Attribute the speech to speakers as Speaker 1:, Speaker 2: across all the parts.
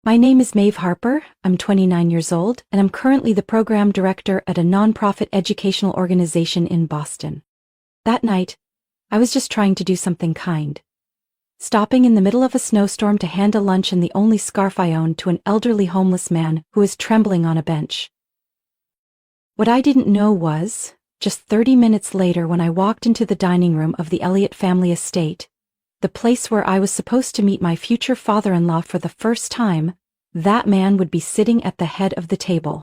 Speaker 1: My name is Maeve Harper, I'm 29 years old, and I'm currently the program director at a nonprofit educational organization in Boston. That night, I was just trying to do something kind. Stopping in the middle of a snowstorm to hand a lunch and the only scarf I owned to an elderly homeless man who was trembling on a bench. What I didn't know was, just 30 minutes later when I walked into the dining room of the Elliott family estate, the place where I was supposed to meet my future father-in-law for the first time, that man would be sitting at the head of the table.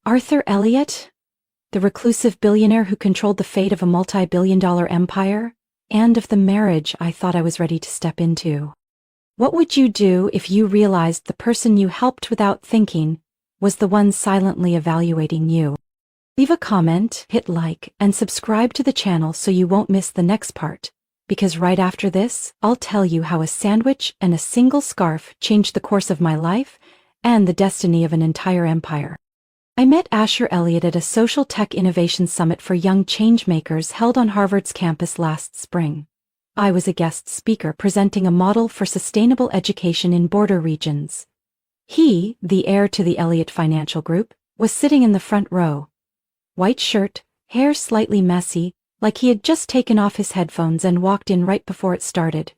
Speaker 1: Arthur Elliott, the reclusive billionaire who controlled the fate of a multi-billion-dollar empire, and of the marriage I thought I was ready to step into. What would you do if you realized the person you helped without thinking was the one silently evaluating you? Leave a comment, hit like, and subscribe to the channel so you won't miss the next part. Because right after this, I'll tell you how a sandwich and a single scarf changed the course of my life and the destiny of an entire empire. I met Asher Elliott at a social tech innovation summit for young changemakers held on Harvard's campus last spring. I was a guest speaker presenting a model for sustainable education in border regions. He, the heir to the Elliott Financial Group, was sitting in the front row. White shirt, hair slightly messy, like he had just taken off his headphones and walked in right before it started.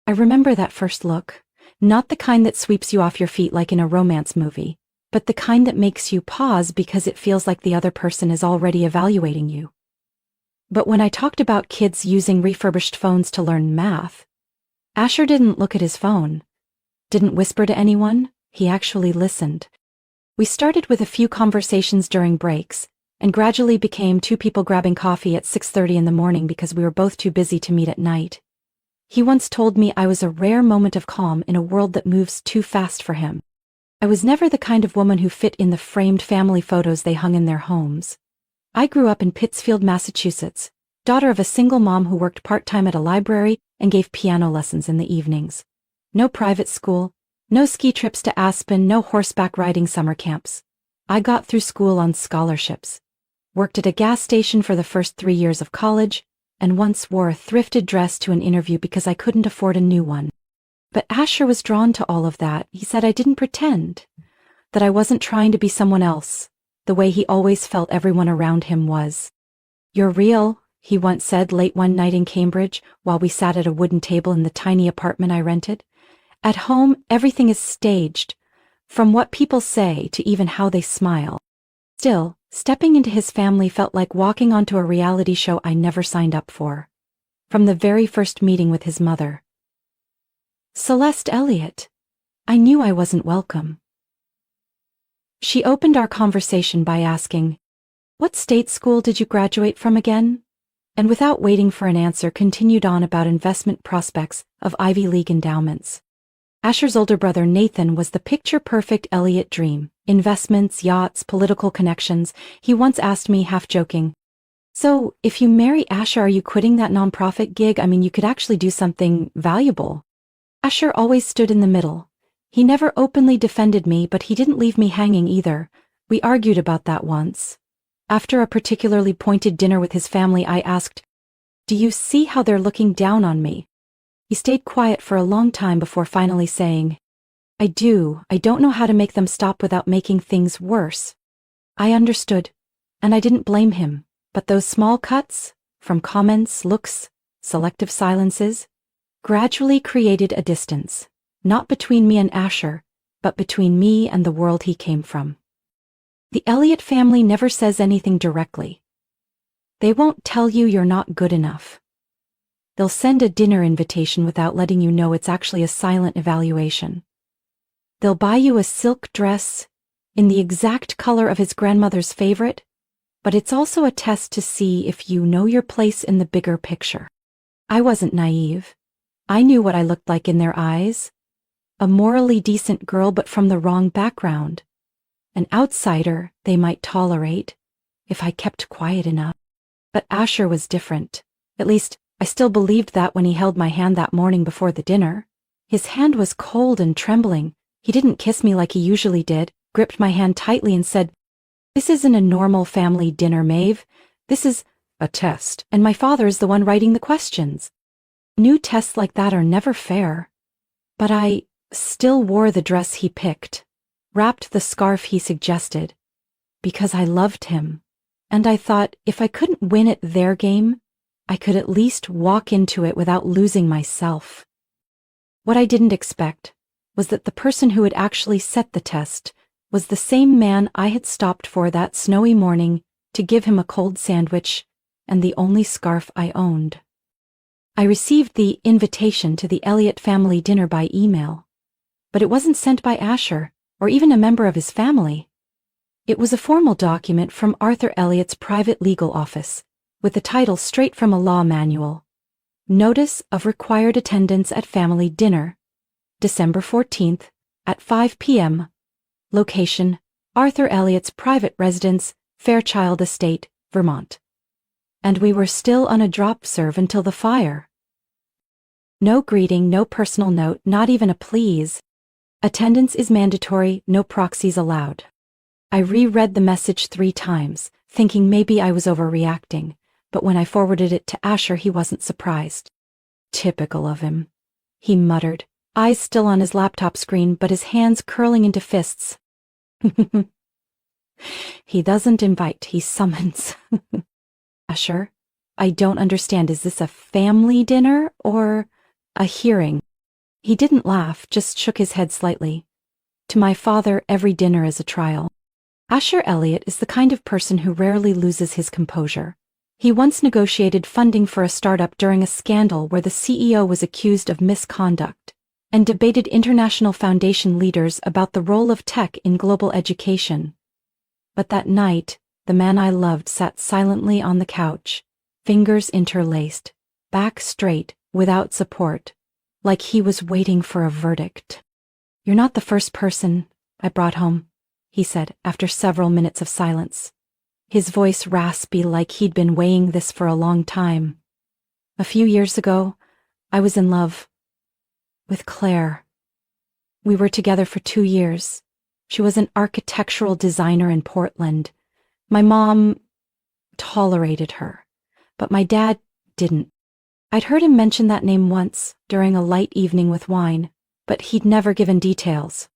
Speaker 1: I remember that first look, not the kind that sweeps you off your feet like in a romance movie, but the kind that makes you pause because it feels like the other person is already evaluating you. But when I talked about kids using refurbished phones to learn math, Asher didn't look at his phone, didn't whisper to anyone, he actually listened. We started with a few conversations during breaks, and gradually became two people grabbing coffee at 6:30 in the morning because we were both too busy to meet at night. He once told me I was a rare moment of calm in a world that moves too fast for him. I was never the kind of woman who fit in the framed family photos they hung in their homes. I grew up in Pittsfield, Massachusetts, daughter of a single mom who worked part-time at a library and gave piano lessons in the evenings. No private school, no ski trips to Aspen, no horseback riding summer camps. I got through school on scholarships. Worked at a gas station for the first 3 years of college, and once wore a thrifted dress to an interview because I couldn't afford a new one. But Asher was drawn to all of that. He said I didn't pretend, that I wasn't trying to be someone else, the way he always felt everyone around him was. "You're real," he once said late one night in Cambridge while we sat at a wooden table in the tiny apartment I rented. "At home, everything is staged, from what people say to even how they smile." Still, stepping into his family felt like walking onto a reality show I never signed up for. From the very first meeting with his mother, Celeste Elliott, I knew I wasn't welcome. She opened our conversation by asking, "What state school did you graduate from again?" And without waiting for an answer continued on about investment prospects of Ivy League endowments. Asher's older brother Nathan was the picture-perfect Elliott dream. Investments, yachts, political connections. He once asked me, half joking, "So, if you marry Asher, are you quitting that nonprofit gig? I mean, you could actually do something valuable." Asher always stood in the middle. He never openly defended me, but he didn't leave me hanging either. We argued about that once. After a particularly pointed dinner with his family, I asked, "Do you see how they're looking down on me?" He stayed quiet for a long time before finally saying, "I do. I don't know how to make them stop without making things worse." I understood, and I didn't blame him, but those small cuts, from comments, looks, selective silences, gradually created a distance, not between me and Asher, but between me and the world he came from. The Elliott family never says anything directly. They won't tell you you're not good enough. They'll send a dinner invitation without letting you know it's actually a silent evaluation. They'll buy you a silk dress in the exact color of his grandmother's favorite, but it's also a test to see if you know your place in the bigger picture. I wasn't naive. I knew what I looked like in their eyes. A morally decent girl but from the wrong background. An outsider they might tolerate if I kept quiet enough. But Asher was different. At least, I still believed that when he held my hand that morning before the dinner. His hand was cold and trembling. He didn't kiss me like he usually did, gripped my hand tightly and said, "This isn't a normal family dinner, Maeve. This is a test, and my father is the one writing the questions. New tests like that are never fair." But I still wore the dress he picked, wrapped the scarf he suggested, because I loved him, and I thought if I couldn't win at their game, I could at least walk into it without losing myself. What I didn't expect was that the person who had actually set the test was the same man I had stopped for that snowy morning to give him a cold sandwich and the only scarf I owned. I received the invitation to the Elliott family dinner by email, but it wasn't sent by Asher or even a member of his family. It was a formal document from Arthur Elliott's private legal office, with the title straight from a law manual. Notice of required attendance at family dinner, December 14th, at 5 p.m. Location, Arthur Elliott's private residence, Fairchild Estate, Vermont. And we were still on a drop serve until the fire. No greeting, no personal note, not even a please. Attendance is mandatory, no proxies allowed. I reread the message 3 times, thinking maybe I was overreacting, but when I forwarded it to Asher, he wasn't surprised. Typical of him, he muttered, eyes still on his laptop screen but his hands curling into fists. He doesn't invite, he summons. Asher, I don't understand, is this a family dinner or a hearing? He didn't laugh, just shook his head slightly. To my father, every dinner is a trial. Asher Elliott is the kind of person who rarely loses his composure. He once negotiated funding for a startup during a scandal where the CEO was accused of misconduct, and debated international foundation leaders about the role of tech in global education. But that night, the man I loved sat silently on the couch, fingers interlaced, back straight, without support, like he was waiting for a verdict. "You're not the first person I brought home," he said after several minutes of silence, his voice raspy like he'd been weighing this for a long time. "A few years ago, I was in love with Claire. We were together for 2 years. She was an architectural designer in Portland. My mom tolerated her, but my dad didn't. I'd heard him mention that name once during a light evening with wine, but he'd never given details.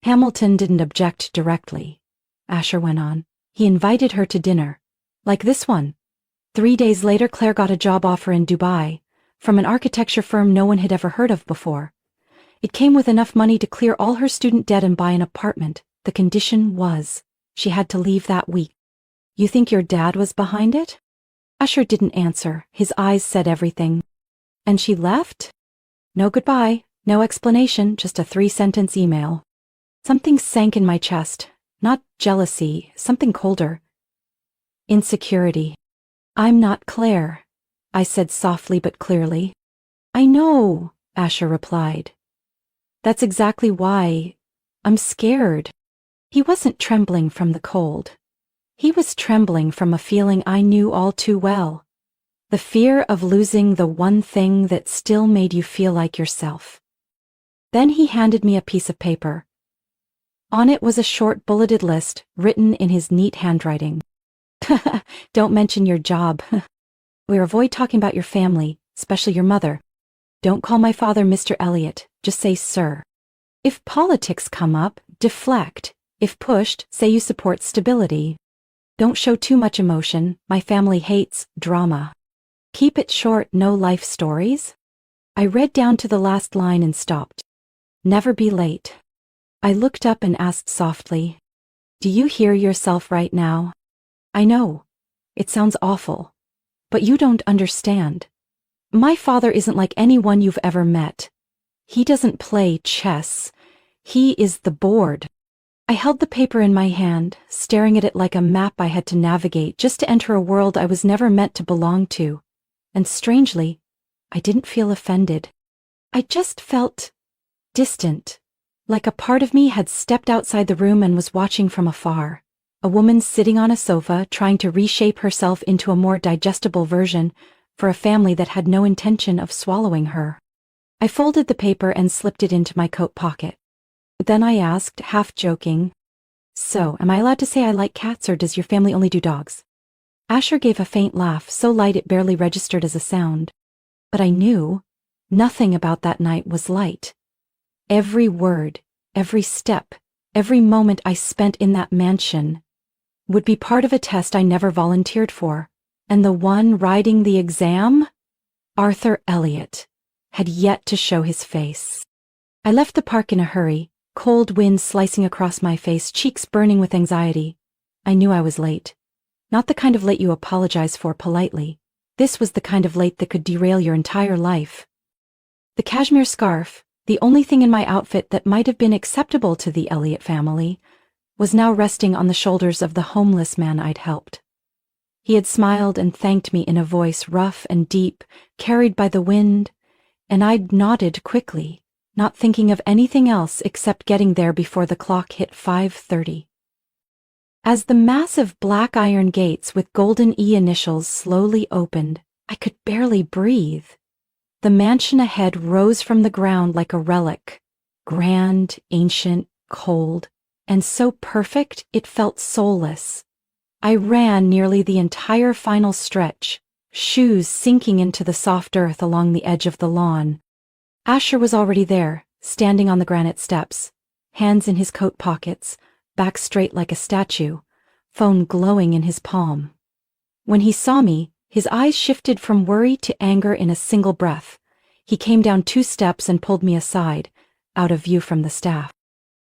Speaker 1: Hamilton didn't object directly," Asher went on. "He invited her to dinner, like this one. 3 days later, Claire got a job offer in Dubai, from an architecture firm no one had ever heard of before. It came with enough money to clear all her student debt and buy an apartment. The condition was she had to leave that week." "You think your dad was behind it?" Asher didn't answer. His eyes said everything. "And she left? No goodbye, no explanation, just a 3-sentence email." Something sank in my chest. Not jealousy, something colder. Insecurity. "I'm not Claire," I said softly but clearly. "I know," Asher replied. "That's exactly why I'm scared." He wasn't trembling from the cold. He was trembling from a feeling I knew all too well. The fear of losing the one thing that still made you feel like yourself. Then he handed me a piece of paper. On it was a short bulleted list written in his neat handwriting. "Don't mention your job. We avoid talking about your family, especially your mother. Don't call my father Mr. Elliott, just say sir. If politics come up, deflect. If pushed, say you support stability. Don't show too much emotion, my family hates drama. Keep it short, no life stories." I read down to the last line and stopped. "Never be late." I looked up and asked softly, "Do you hear yourself right now? I know, it sounds awful, but you don't understand. My father isn't like anyone you've ever met. He doesn't play chess. He is the board." I held the paper in my hand, staring at it like a map I had to navigate just to enter a world I was never meant to belong to. And strangely, I didn't feel offended. I just felt distant, like a part of me had stepped outside the room and was watching from afar. A woman sitting on a sofa trying to reshape herself into a more digestible version for a family that had no intention of swallowing her. I folded the paper and slipped it into my coat pocket. Then I asked, half joking, "So, am I allowed to say I like cats, or does your family only do dogs?" Asher gave a faint laugh, so light it barely registered as a sound. But I knew nothing about that night was light. Every word, every step, every moment I spent in that mansion would be part of a test I never volunteered for. And the one writing the exam? Arthur Elliott had yet to show his face. I left the park in a hurry, cold wind slicing across my face, cheeks burning with anxiety. I knew I was late. Not the kind of late you apologize for politely. This was the kind of late that could derail your entire life. The cashmere scarf, the only thing in my outfit that might have been acceptable to the Elliott family, was now resting on the shoulders of the homeless man I'd helped. He had smiled and thanked me in a voice rough and deep, carried by the wind, and I'd nodded quickly, not thinking of anything else except getting there before the clock hit 5:30. As the massive black iron gates with golden E initials slowly opened, I could barely breathe. The mansion ahead rose from the ground like a relic, grand, ancient, cold, and so perfect it felt soulless. I ran nearly the entire final stretch, shoes sinking into the soft earth along the edge of the lawn. Asher was already there, standing on the granite steps, hands in his coat pockets, back straight like a statue, phone glowing in his palm. When he saw me, his eyes shifted from worry to anger in a single breath. He came down 2 steps and pulled me aside, out of view from the staff.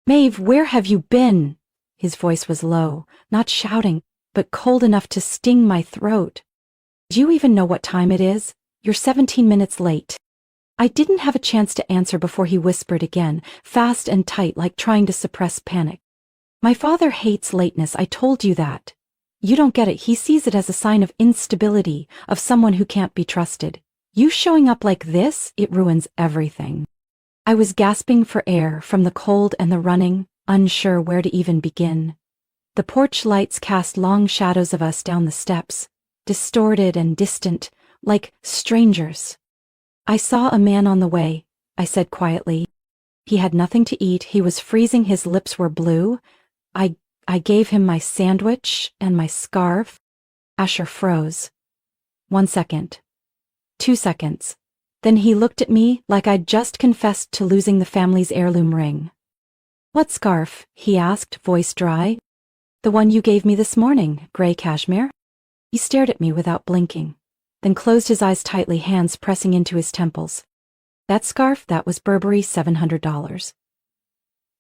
Speaker 1: "Maeve, where have you been?" His voice was low, not shouting, but cold enough to sting my throat. "Do you even know what time it is? You're 17 minutes late." I didn't have a chance to answer before he whispered again, fast and tight like trying to suppress panic. "My father hates lateness, I told you that. You don't get it, he sees it as a sign of instability, of someone who can't be trusted. You showing up like this, it ruins everything." I was gasping for air from the cold and the running, unsure where to even begin. The porch lights cast long shadows of us down the steps, distorted and distant, like strangers. "I saw a man on the way," I said quietly. "He had nothing to eat, he was freezing, his lips were blue. I gave him my sandwich and my scarf." Asher froze. 1 second. 2 seconds. Then he looked at me like I'd just confessed to losing the family's heirloom ring. "What scarf?" he asked, voice dry. "The one you gave me this morning, gray cashmere." He stared at me without blinking, then closed his eyes tightly, hands pressing into his temples. "That scarf, that was Burberry, $700.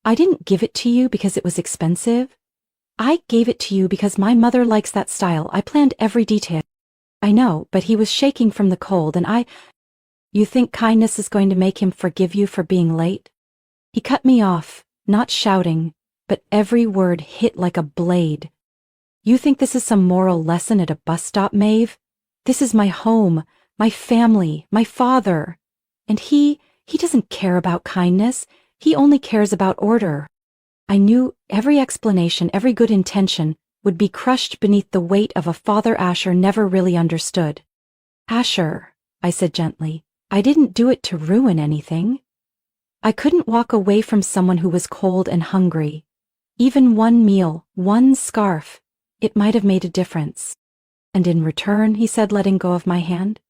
Speaker 1: I didn't give it to you because it was expensive. I gave it to you because my mother likes that style. I planned every detail." "I know, but he was shaking from the cold and "You think kindness is going to make him forgive you for being late?" He cut me off, not shouting, but every word hit like a blade. "You think this is some moral lesson at a bus stop, Maeve? This is my home, my family, my father. And he doesn't care about kindness, he only cares about order." I knew every explanation, every good intention, would be crushed beneath the weight of a father Asher never really understood. "Asher," I said gently, "I didn't do it to ruin anything." I couldn't walk away from someone who was cold and hungry. Even one meal, one scarf, it might have made a difference. "And in return," he said, letting go of my hand,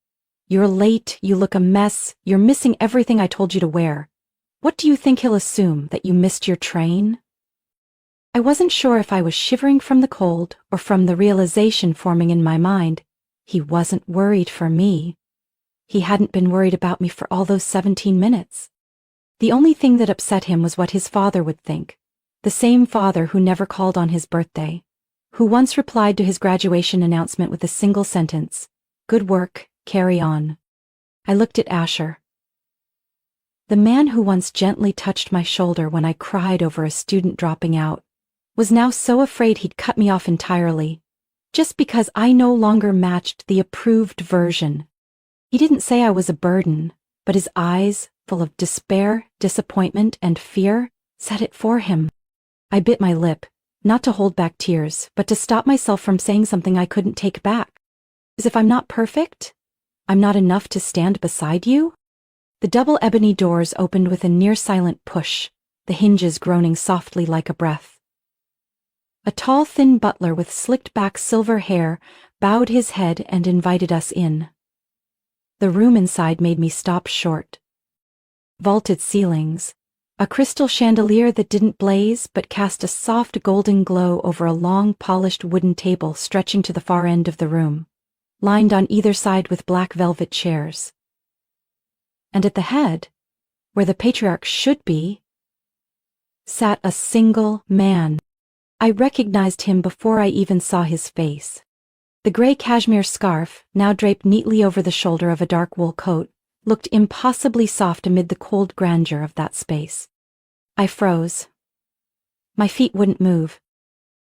Speaker 1: "you're late, you look a mess, you're missing everything I told you to wear. What do you think he'll assume, that you missed your train?" I wasn't sure if I was shivering from the cold or from the realization forming in my mind. He wasn't worried for me. He hadn't been worried about me for all those 17 minutes. The only thing that upset him was what his father would think. The same father who never called on his birthday, who once replied to his graduation announcement with a single sentence, "Good work, carry on." I looked at Asher. The man who once gently touched my shoulder when I cried over a student dropping out was now so afraid he'd cut me off entirely, just because I no longer matched the approved version. He didn't say I was a burden, but his eyes, full of despair, disappointment, and fear, said it for him. I bit my lip, not to hold back tears, but to stop myself from saying something I couldn't take back. As if I'm not perfect? I'm not enough to stand beside you? The double ebony doors opened with a near-silent push, the hinges groaning softly like a breath. A tall, thin butler with slicked-back silver hair bowed his head and invited us in. The room inside made me stop short. Vaulted ceilings, A crystal chandelier that didn't blaze but cast a soft golden glow over a long polished wooden table stretching to the far end of the room, lined on either side with black velvet chairs. And at the head, where the patriarch should be, sat a single man. I recognized him before I even saw his face. The gray cashmere scarf, now draped neatly over the shoulder of a dark wool coat, looked impossibly soft amid the cold grandeur of that space. I froze. My feet wouldn't move.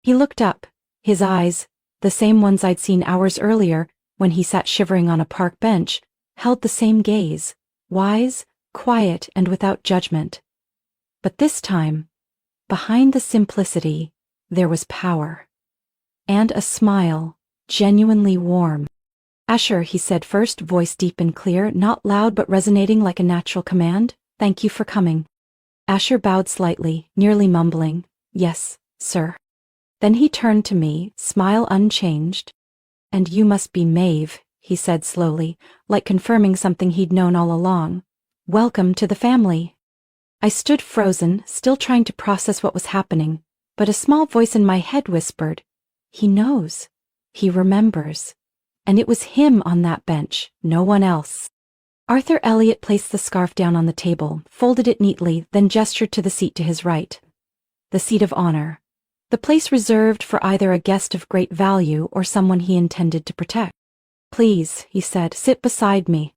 Speaker 1: He looked up, his eyes, the same ones I'd seen hours earlier when he sat shivering on a park bench, held the same gaze, wise, quiet, and without judgment. But this time, behind the simplicity, there was power. And a smile, genuinely warm. "Asher," he said first, voice deep and clear, not loud but resonating like a natural command. "Thank you for coming." Asher bowed slightly, nearly mumbling, "Yes, sir." Then he turned to me, smile unchanged. "And you must be Maeve," he said slowly, like confirming something he'd known all along. "Welcome to the family." I stood frozen, still trying to process what was happening, but a small voice in my head whispered, "He knows. He remembers." And it was him on that bench, no one else. Arthur Elliott placed the scarf down on the table, folded it neatly, then gestured to the seat to his right. The seat of honor. The place reserved for either a guest of great value or someone he intended to protect. "Please," he said, "sit beside me."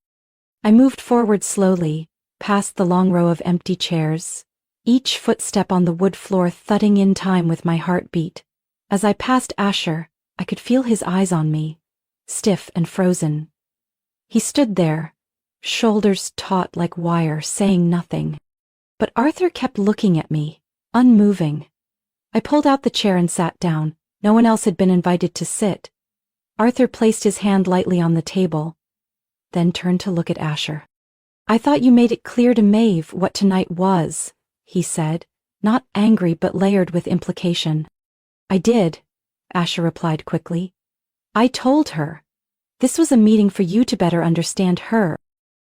Speaker 1: I moved forward slowly, past the long row of empty chairs, each footstep on the wood floor thudding in time with my heartbeat. As I passed Asher, I could feel his eyes on me, stiff and frozen. He stood there, shoulders taut like wire, saying nothing. But Arthur kept looking at me, unmoving. I pulled out the chair and sat down. No one else had been invited to sit. Arthur placed his hand lightly on the table, then turned to look at Asher. "I thought you made it clear to Maeve what tonight was," he said, not angry but layered with implication. "I did," Asher replied quickly. "I told her. This was a meeting for you to better understand her."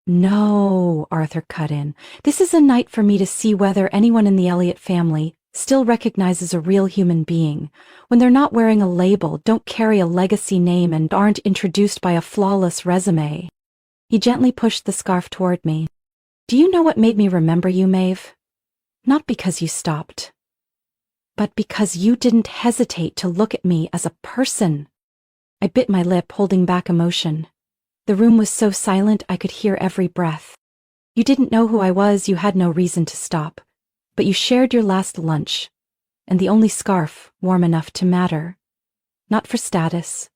Speaker 1: "No," Arthur cut in. "This is a night for me to see whether anyone in the Elliott family still recognizes a real human being, when they're not wearing a label, don't carry a legacy name, and aren't introduced by a flawless resume." He gently pushed the scarf toward me. "Do you know what made me remember you, Maeve? Not because you stopped, but because you didn't hesitate to look at me as a person." I bit my lip, holding back emotion. The room was so silent I could hear every breath. "You didn't know who I was, you had no reason to stop. But you shared your last lunch, and the only scarf warm enough to matter. Not for status,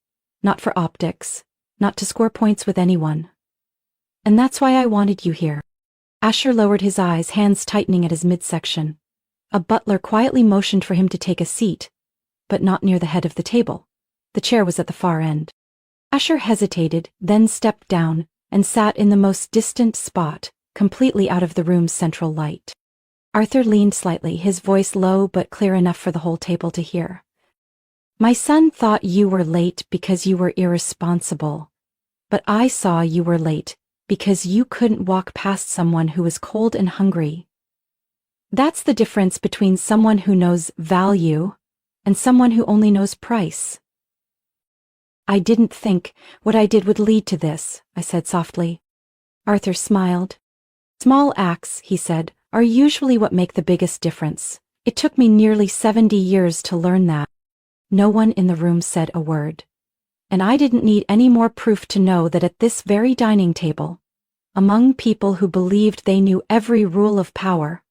Speaker 1: not for optics, not to score points with anyone. And that's why I wanted you here." Asher lowered his eyes, hands tightening at his midsection. A butler quietly motioned for him to take a seat, but not near the head of the table. The chair was at the far end. Asher hesitated, then stepped down, and sat in the most distant spot, completely out of the room's central light. Arthur leaned slightly, his voice low but clear enough for the whole table to hear. "My son thought you were late because you were irresponsible, but I saw you were late because you couldn't walk past someone who was cold and hungry. That's the difference between someone who knows value and someone who only knows price." "I didn't think what I did would lead to this," I said softly. Arthur smiled. "Small acts," he said, "are usually what make the biggest difference. It took me nearly 70 years to learn that." No one in the room said a word. And I didn't need any more proof to know that at this very dining table, among people who believed they knew every rule of power,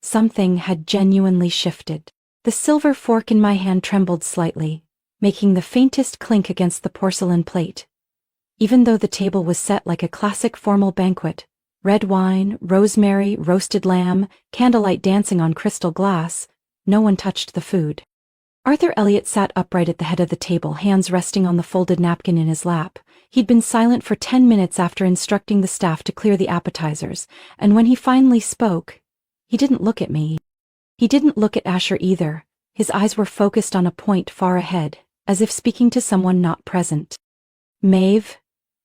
Speaker 1: something had genuinely shifted. The silver fork in my hand trembled slightly, making the faintest clink against the porcelain plate. Even though the table was set like a classic formal banquet, red wine, rosemary, roasted lamb, candlelight dancing on crystal glass, no one touched the food. Arthur Elliott sat upright at the head of the table, hands resting on the folded napkin in his lap. He'd been silent for 10 minutes after instructing the staff to clear the appetizers, and when he finally spoke, he didn't look at me. He didn't look at Asher either. His eyes were focused on a point far ahead, as if speaking to someone not present. "Maeve,"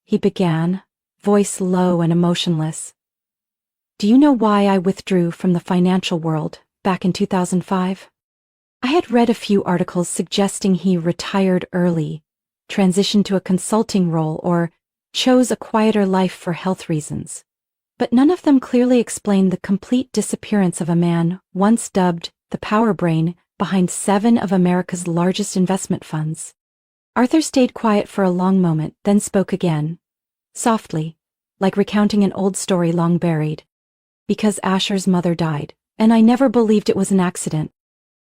Speaker 1: he began, voice low and emotionless, Do you know why I withdrew from the financial world back in 2005? I had read a few articles suggesting he retired early, transitioned to a consulting role, or chose a quieter life for health reasons. But none of them clearly explained the complete disappearance of a man once dubbed the power brain behind 7 of America's largest investment funds. Arthur stayed quiet for a long moment, then spoke again, softly, like recounting an old story long buried. Because Asher's mother died, and I never believed it was an accident.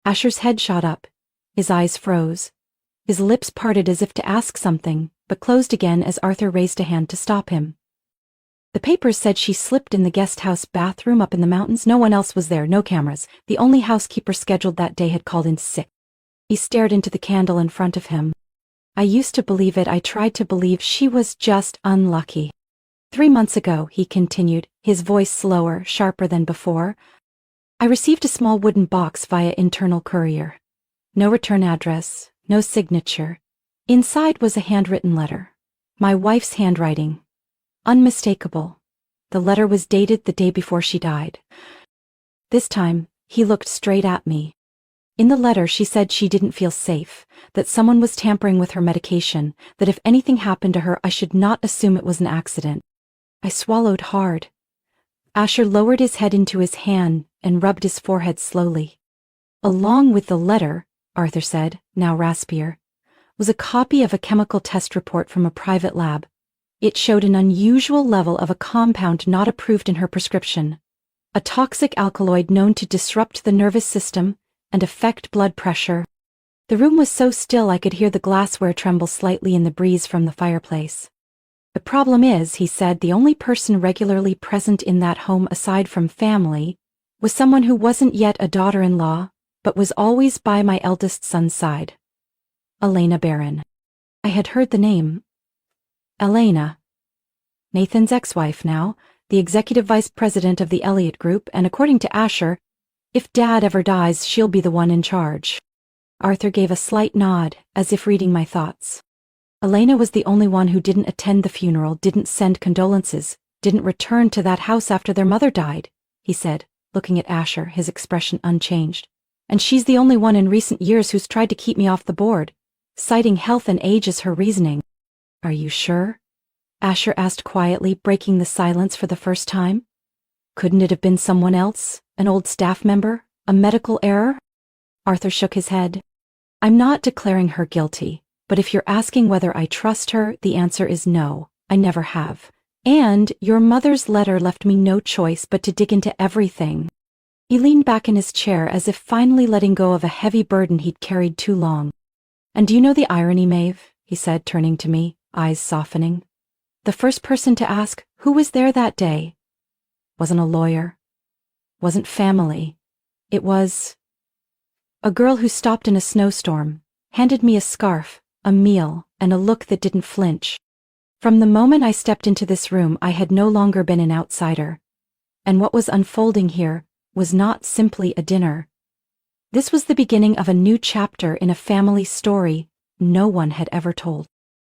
Speaker 1: Asher's head shot up, his eyes froze, his lips parted as if to ask something, but closed again as Arthur raised a hand to stop him. The papers said she slipped in the guest house bathroom up in the mountains. No one else was there, no cameras. The only housekeeper scheduled that day had called in sick. He stared into the candle in front of him. I used to believe it. I tried to believe she was just unlucky. 3 months ago, he continued, his voice slower, sharper than before, I received a small wooden box via internal courier. No return address, no signature. Inside was a handwritten letter. My wife's handwriting. Unmistakable. The letter was dated the day before she died. This time, he looked straight at me. In the letter, she said she didn't feel safe, that someone was tampering with her medication, that if anything happened to her, I should not assume it was an accident. I swallowed hard. Asher lowered his head into his hand and rubbed his forehead slowly. Along with the letter, Arthur said, now raspier, was a copy of a chemical test report from a private lab. It showed an unusual level of a compound not approved in her prescription, a toxic alkaloid known to disrupt the nervous system and affect blood pressure. The room was so still I could hear the glassware tremble slightly in the breeze from the fireplace. The problem is, he said, the only person regularly present in that home aside from family was someone who wasn't yet a daughter-in-law, but was always by my eldest son's side. Elena Barron. I had heard the name. Elena. Nathan's ex-wife now, the executive vice president of the Elliott Group, and according to Asher, if Dad ever dies, she'll be the one in charge. Arthur gave a slight nod, as if reading my thoughts. Elena was the only one who didn't attend the funeral, didn't send condolences, didn't return to that house after their mother died, he said, looking at Asher, his expression unchanged. And she's the only one in recent years who's tried to keep me off the board, citing health and age as her reasoning. Are you sure? Asher asked quietly, breaking the silence for the first time. Couldn't it have been someone else? An old staff member? A medical error? Arthur shook his head. I'm not declaring her guilty. But if you're asking whether I trust her, the answer is no, I never have. And your mother's letter left me no choice but to dig into everything. He leaned back in his chair as if finally letting go of a heavy burden he'd carried too long. And do you know the irony, Maeve? He said, turning to me, eyes softening. The first person to ask who was there that day wasn't a lawyer, wasn't family. It was a girl who stopped in a snowstorm, handed me a scarf, a meal, and a look that didn't flinch. From the moment I stepped into this room, I had no longer been an outsider. And what was unfolding here was not simply a dinner. This was the beginning of a new chapter in a family story no one had ever told.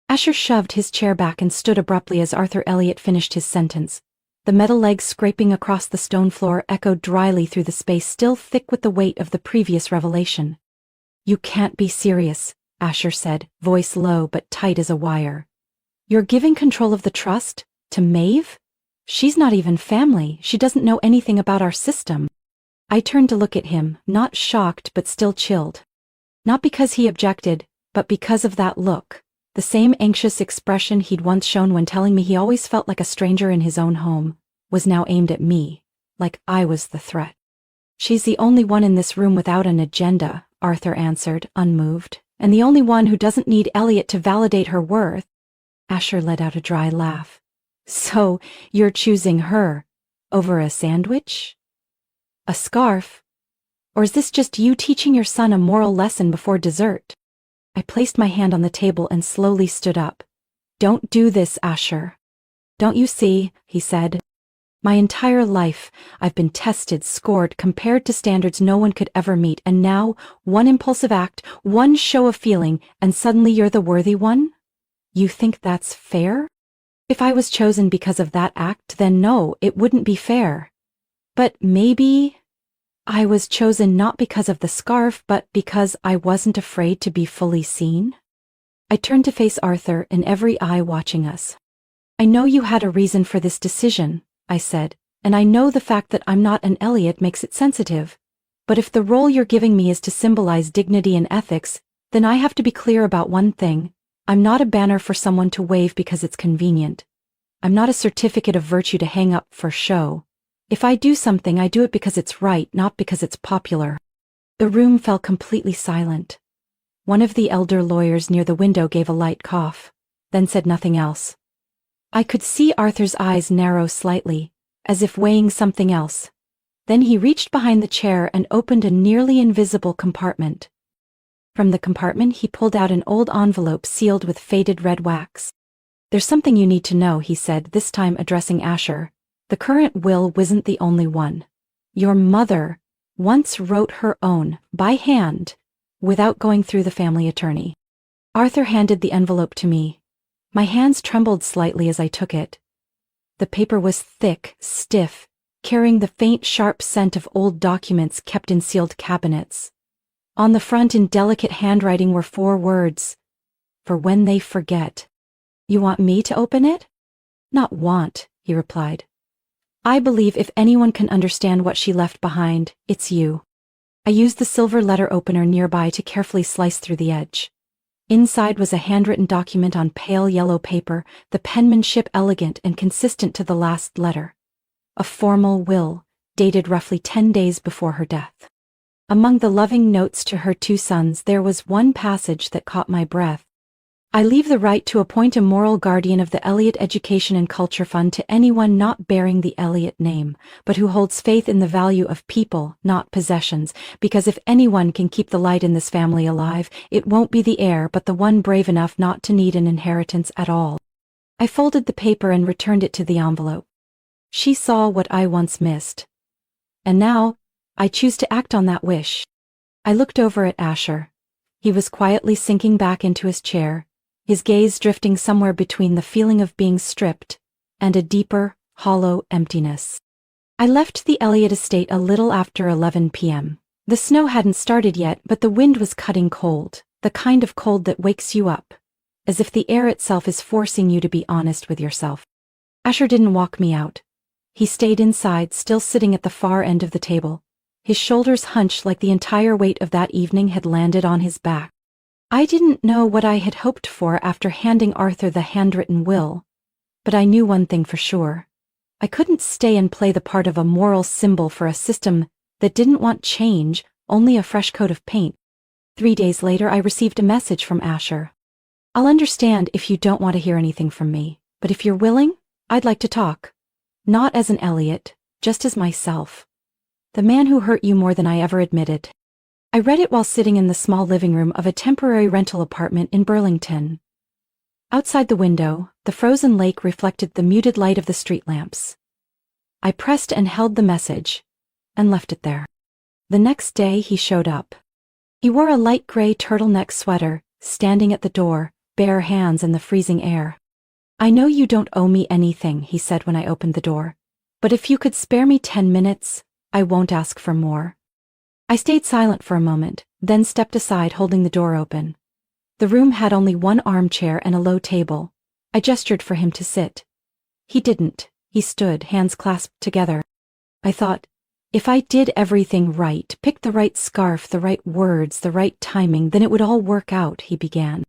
Speaker 1: Asher shoved his chair back and stood abruptly as Arthur Elliott finished his sentence. The metal legs scraping across the stone floor echoed dryly through the space still thick with the weight of the previous revelation. You can't be serious, Asher said, voice low but tight as a wire. You're giving control of the trust to Maeve? She's not even family. She doesn't know anything about our system. I turned to look at him, not shocked but still chilled. Not because he objected, but because of that look. The same anxious expression he'd once shown when telling me he always felt like a stranger in his own home was now aimed at me, like I was the threat. She's the only one in this room without an agenda, Arthur answered, unmoved. And the only one who doesn't need Elliot to validate her worth. Asher let out a dry laugh. So, you're choosing her over a sandwich? A scarf? Or is this just you teaching your son a moral lesson before dessert? I placed my hand on the table and slowly stood up. Don't do this, Asher. Don't you see, he said. My entire life, I've been tested, scored, compared to standards no one could ever meet, and now, one impulsive act, one show of feeling, and suddenly you're the worthy one? You think that's fair? If I was chosen because of that act, then no, it wouldn't be fair. But maybe I was chosen not because of the scarf, but because I wasn't afraid to be fully seen. I turned to face Arthur, in every eye watching us. I know you had a reason for this decision, I said, and I know the fact that I'm not an Elliot makes it sensitive. But if the role you're giving me is to symbolize dignity and ethics, then I have to be clear about one thing. I'm not a banner for someone to wave because it's convenient. I'm not a certificate of virtue to hang up for show. If I do something, I do it because it's right, not because it's popular. The room fell completely silent. One of the elder lawyers near the window gave a light cough, then said nothing else. I could see Arthur's eyes narrow slightly, as if weighing something else. Then he reached behind the chair and opened a nearly invisible compartment. From the compartment he pulled out an old envelope sealed with faded red wax. There's something you need to know, he said, this time addressing Asher. The current will wasn't the only one. Your mother once wrote her own, by hand, without going through the family attorney. Arthur handed the envelope to me. My hands trembled slightly as I took it. The paper was thick, stiff, carrying the faint, sharp scent of old documents kept in sealed cabinets. On the front in delicate handwriting were 4 words. For when they forget. You want me to open it? Not want, he replied. I believe if anyone can understand what she left behind, it's you. I used the silver letter opener nearby to carefully slice through the edge. Inside was a handwritten document on pale yellow paper, the penmanship elegant and consistent to the last letter. A formal will, dated roughly 10 days before her death. Among the loving notes to her 2 sons there was one passage that caught my breath. I leave the right to appoint a moral guardian of the Elliott Education and Culture Fund to anyone not bearing the Elliott name, but who holds faith in the value of people, not possessions, because if anyone can keep the light in this family alive, it won't be the heir but the one brave enough not to need an inheritance at all. I folded the paper and returned it to the envelope. She saw what I once missed. And now, I choose to act on that wish. I looked over at Asher. He was quietly sinking back into his chair, his gaze drifting somewhere between the feeling of being stripped and a deeper, hollow emptiness. I left the Elliott estate a little after 11 p.m. The snow hadn't started yet, but the wind was cutting cold, the kind of cold that wakes you up, as if the air itself is forcing you to be honest with yourself. Asher didn't walk me out. He stayed inside, still sitting at the far end of the table. His shoulders hunched like the entire weight of that evening had landed on his back. I didn't know what I had hoped for after handing Arthur the handwritten will, but I knew one thing for sure. I couldn't stay and play the part of a moral symbol for a system that didn't want change, only a fresh coat of paint. 3 days later I received a message from Asher. I'll understand if you don't want to hear anything from me, but if you're willing, I'd like to talk. Not as an Elliott, just as myself. The man who hurt you more than I ever admitted. I read it while sitting in the small living room of a temporary rental apartment in Burlington. Outside the window, the frozen lake reflected the muted light of the street lamps. I pressed and held the message, and left it there. The next day he showed up. He wore a light gray turtleneck sweater, standing at the door, bare hands in the freezing air. I know you don't owe me anything, he said when I opened the door. But if you could spare me 10 minutes, I won't ask for more. I stayed silent for a moment, then stepped aside holding the door open. The room had only one armchair and a low table. I gestured for him to sit. He didn't. He stood, hands clasped together. I thought, if I did everything right, picked the right scarf, the right words, the right timing, then it would all work out, he began.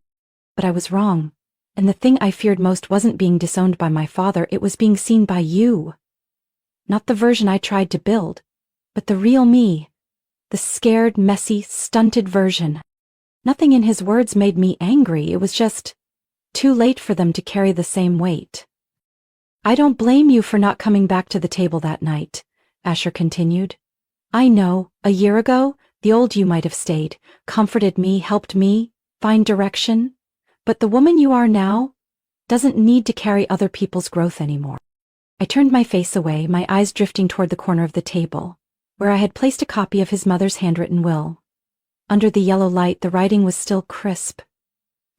Speaker 1: But I was wrong. And the thing I feared most wasn't being disowned by my father, it was being seen by you. Not the version I tried to build, but the real me. The scared, messy, stunted version. Nothing in his words made me angry, it was just too late for them to carry the same weight. I don't blame you for not coming back to the table that night, Asher continued. I know, a year ago, the old you might have stayed, comforted me, helped me, find direction. But the woman you are now doesn't need to carry other people's growth anymore. I turned my face away, my eyes drifting toward the corner of the table, where I had placed a copy of his mother's handwritten will. Under the yellow light, the writing was still crisp,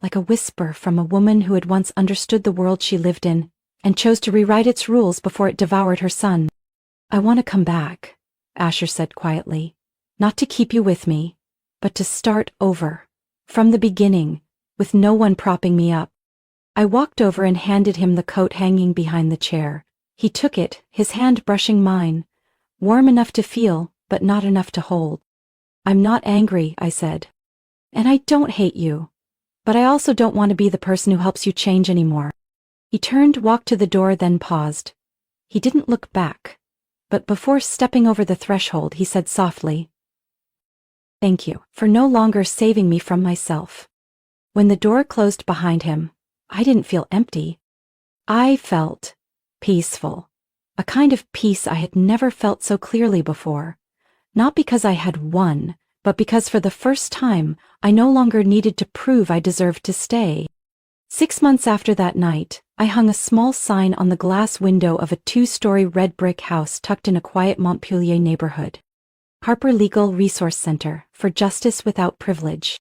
Speaker 1: like a whisper from a woman who had once understood the world she lived in and chose to rewrite its rules before it devoured her son. I want to come back, Asher said quietly. Not to keep you with me, but to start over. From the beginning, with no one propping me up. I walked over and handed him the coat hanging behind the chair. He took it, his hand brushing mine. Warm enough to feel, but not enough to hold. I'm not angry, I said. And I don't hate you. But I also don't want to be the person who helps you change anymore. He turned, walked to the door, then paused. He didn't look back. But before stepping over the threshold, he said softly, "Thank you for no longer saving me from myself." When the door closed behind him, I didn't feel empty. I felt peaceful. A kind of peace I had never felt so clearly before. Not because I had won, but because for the first time, I no longer needed to prove I deserved to stay. 6 months after that night, I hung a small sign on the glass window of a 2-story red brick house tucked in a quiet Montpelier neighborhood. Harper Legal Resource Center for Justice Without Privilege.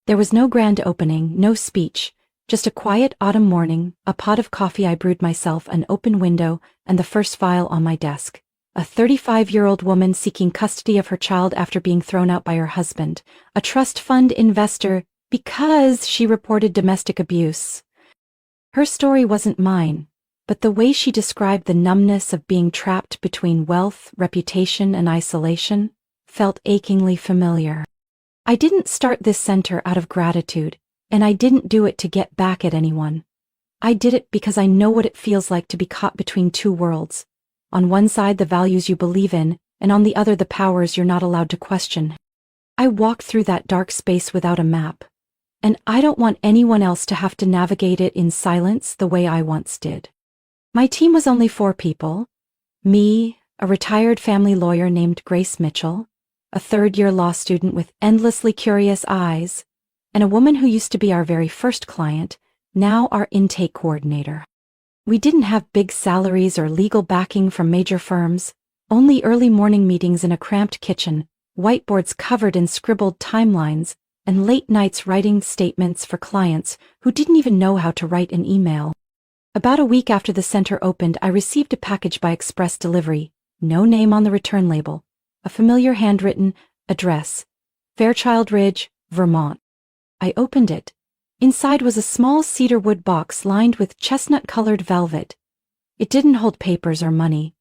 Speaker 1: There was no grand opening, no speech, just a quiet autumn morning, a pot of coffee I brewed myself, an open window, and the first file on my desk. A 35-year-old woman seeking custody of her child after being thrown out by her husband, a trust fund investor because she reported domestic abuse. Her story wasn't mine, but the way she described the numbness of being trapped between wealth, reputation, and isolation felt achingly familiar. I didn't start this center out of gratitude, and I didn't do it to get back at anyone. I did it because I know what it feels like to be caught between two worlds. On one side, the values you believe in, and on the other, the powers you're not allowed to question. I walked through that dark space without a map, and I don't want anyone else to have to navigate it in silence the way I once did. My team was only 4 people. Me, a retired family lawyer named Grace Mitchell, a third-year law student with endlessly curious eyes, and a woman who used to be our very first client, now our intake coordinator. We didn't have big salaries or legal backing from major firms, only early morning meetings in a cramped kitchen, whiteboards covered in scribbled timelines, and late nights writing statements for clients who didn't even know how to write an email. About a week after the center opened, I received a package by express delivery, no name on the return label, a familiar handwritten address, Fairchild Ridge, Vermont. I opened it. Inside was a small cedar wood box lined with chestnut-colored velvet. It didn't hold papers or money.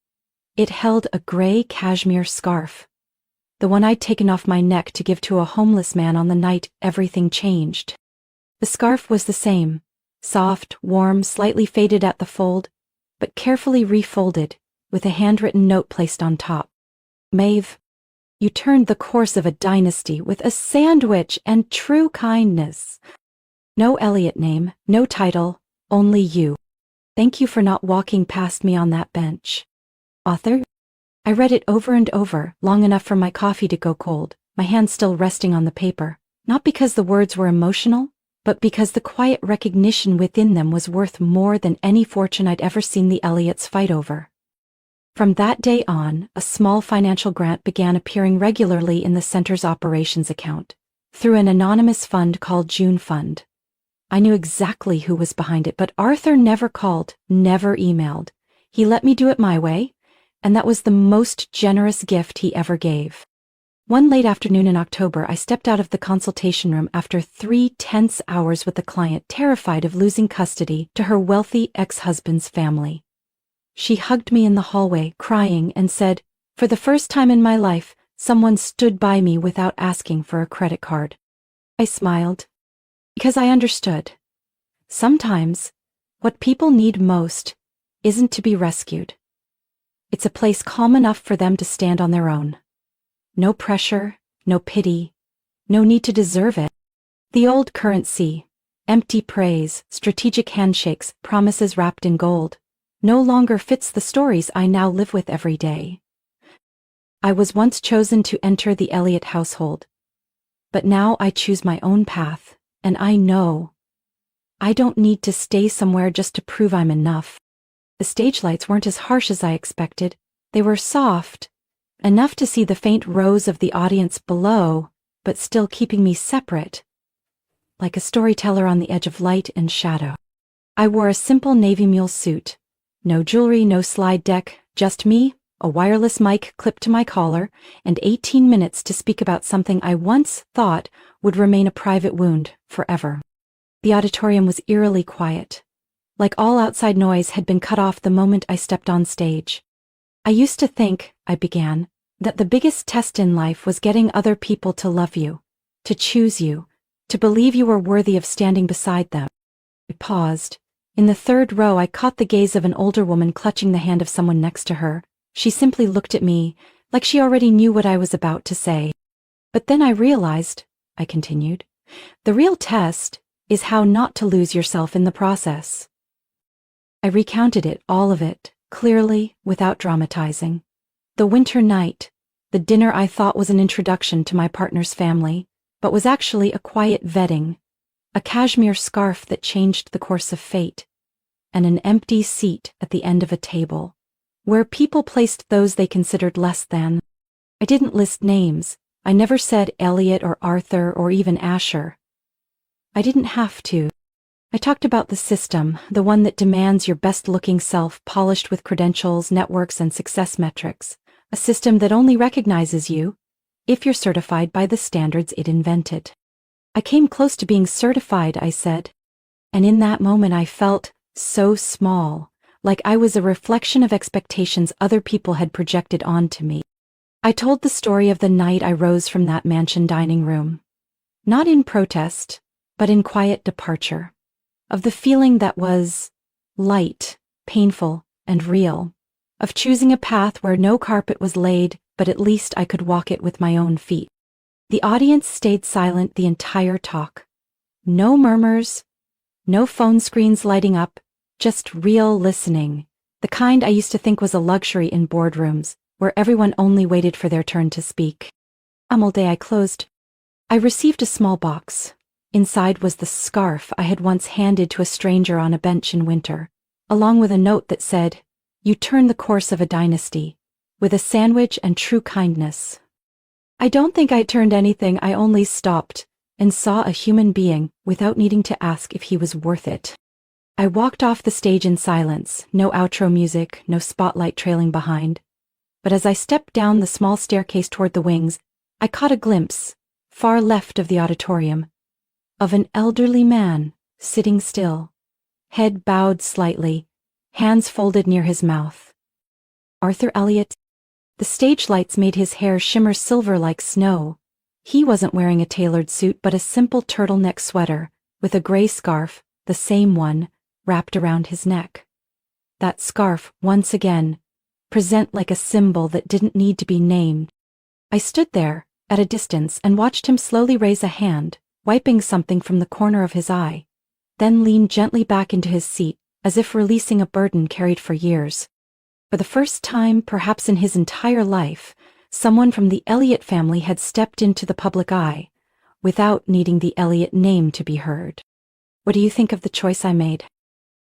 Speaker 1: It held a gray cashmere scarf, the one I'd taken off my neck to give to a homeless man on the night everything changed. The scarf was the same, soft, warm, slightly faded at the fold, but carefully refolded, with a handwritten note placed on top. "Maeve, you turned the course of a dynasty with a sandwich and true kindness." No Elliot name, no title, only you. Thank you for not walking past me on that bench. Author? I read it over and over, long enough for my coffee to go cold, my hand still resting on the paper, not because the words were emotional, but because the quiet recognition within them was worth more than any fortune I'd ever seen the Elliots fight over. From that day on, a small financial grant began appearing regularly in the center's operations account, through an anonymous fund called June Fund. I knew exactly who was behind it, but Arthur never called, never emailed. He let me do it my way, and that was the most generous gift he ever gave. One late afternoon in October, I stepped out of the consultation room after 3 tense hours with the client, terrified of losing custody to her wealthy ex-husband's family. She hugged me in the hallway, crying, and said, "For the first time in my life, someone stood by me without asking for a credit card." I smiled, because I understood. Sometimes, what people need most isn't to be rescued. It's a place calm enough for them to stand on their own. No pressure, no pity, no need to deserve it. The old currency, empty praise, strategic handshakes, promises wrapped in gold, no longer fits the stories I now live with every day. I was once chosen to enter the Elliot household, but now I choose my own path. And I know I don't need to stay somewhere just to prove I'm enough. The stage lights weren't as harsh as I expected. They were soft, enough to see the faint rows of the audience below, but still keeping me separate, like a storyteller on the edge of light and shadow. I wore a simple navy mule suit. No jewelry, no slide deck, just me, a wireless mic clipped to my collar, and 18 minutes to speak about something I once thought would remain a private wound forever. The auditorium was eerily quiet. Like all outside noise had been cut off the moment I stepped on stage. I used to think, I began, that the biggest test in life was getting other people to love you, to choose you, to believe you were worthy of standing beside them. I paused. In the third row, I caught the gaze of an older woman clutching the hand of someone next to her. She simply looked at me, like she already knew what I was about to say. But then I realized, I continued, the real test is how not to lose yourself in the process. I recounted it, all of it, clearly, without dramatizing. The winter night, the dinner I thought was an introduction to my partner's family, but was actually a quiet vetting, a cashmere scarf that changed the course of fate, and an empty seat at the end of a table, where people placed those they considered less than. I didn't list names. I never said Elliot or Arthur or even Asher. I didn't have to. I talked about the system, the one that demands your best-looking self polished with credentials, networks, and success metrics, a system that only recognizes you if you're certified by the standards it invented. I came close to being certified, I said, and in that moment I felt so small, like I was a reflection of expectations other people had projected onto me. I told the story of the night I rose from that mansion dining room, not in protest, but in quiet departure, of the feeling that was light, painful, and real, of choosing a path where no carpet was laid, but at least I could walk it with my own feet. The audience stayed silent the entire talk. No murmurs, no phone screens lighting up, just real listening, the kind I used to think was a luxury in boardrooms, where everyone only waited for their turn to speak. All day I closed. I received a small box. Inside was the scarf I had once handed to a stranger on a bench in winter, along with a note that said, "You turn the course of a dynasty, with a sandwich and true kindness." I don't think I turned anything, I only stopped and saw a human being without needing to ask if he was worth it. I walked off the stage in silence, no outro music, no spotlight trailing behind. But as I stepped down the small staircase toward the wings, I caught a glimpse, far left of the auditorium, of an elderly man sitting still, head bowed slightly, hands folded near his mouth. Arthur Elliot. The stage lights made his hair shimmer silver like snow. He wasn't wearing a tailored suit but a simple turtleneck sweater, with a gray scarf, the same one, wrapped around his neck. That scarf, once again, present like a symbol that didn't need to be named. I stood there, at a distance, and watched him slowly raise a hand, wiping something from the corner of his eye, then lean gently back into his seat, as if releasing a burden carried for years. For the first time, perhaps in his entire life, someone from the Elliot family had stepped into the public eye, without needing the Elliot name to be heard. What do you think of the choice I made?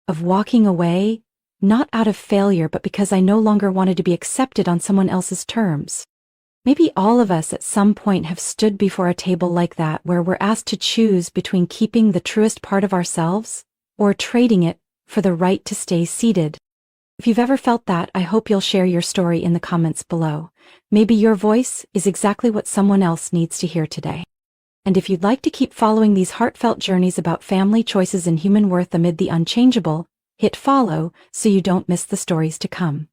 Speaker 1: Of walking away, not out of failure, but because I no longer wanted to be accepted on someone else's terms. Maybe all of us at some point have stood before a table like that where we're asked to choose between keeping the truest part of ourselves or trading it for the right to stay seated. If you've ever felt that, I hope you'll share your story in the comments below. Maybe your voice is exactly what someone else needs to hear today. And if you'd like to keep following these heartfelt journeys about family choices and human worth amid the unchangeable, hit follow so you don't miss the stories to come.